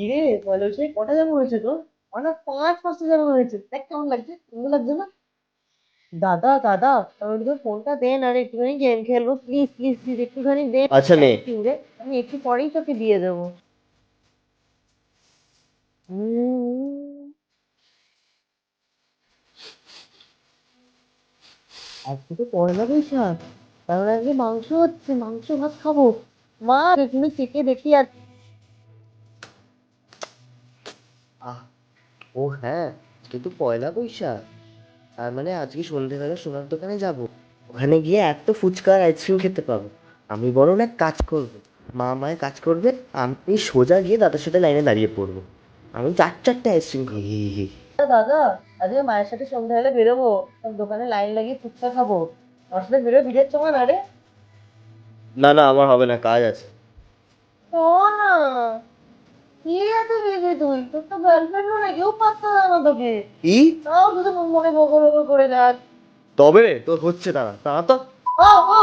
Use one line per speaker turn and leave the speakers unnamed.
কিরে বলো সে কটা জামা হয়েছে তো? আমার 5-5টা জামা হয়েছে, দেখ কেমন লাগছে, সুন্দর লাগছে না? দাদা দাদা, আমি তো ফোনটা দেন আর একটুখানি গেম খেলবো, প্লিজ প্লিজ প্লিজ একটুখানি দে।
আচ্ছা নে।
রে, আমি একটু পরেই তোকে দিয়ে দেবো। আজকে তো পয়লা বৈশাখ, তার আগে মাংস হচ্ছে, মাংস ভাত খাবো। মা এখানে চেকে দেখি আর
আহ, ও হ্যাঁ, আজকে তো পয়লা বৈশাখ। তার মানে আজকে সন্ধ্যেবেলা সোনার দোকানে যাব, ওখানে গিয়ে এত ফুচকা আর আইসক্রিম খেতে পাবো। আমি বরং এক কাজ করবো, মা মায়ের কাজ করবে, আমি সোজা গিয়ে দাদার সাথে লাইনে দাঁড়িয়ে পড়বো। আমি চার চারটে আইসক্রিম খাবো।
দাদা, আজকে মায়ের সাথে সন্ধ্যাবেলা বেরোবো, সব দোকানে লাইন লাগিয়ে ফুচকা খাবো। আমার সাথে বেরো, ভিড়ের সময় না রে।
না না, আমার হবে না, কাজ আছে।
ও না, কি এত রেগে তুই? তোর তো গার্লফ্রেন্ডও না, কেউ পাত্তা দেয় না তোকে।
কি?
তাও শুধু মনে বকর বকর করে যাস।
তবে রে, তোর হচ্ছে, দাঁড়া দাঁড়া তো।
ও ও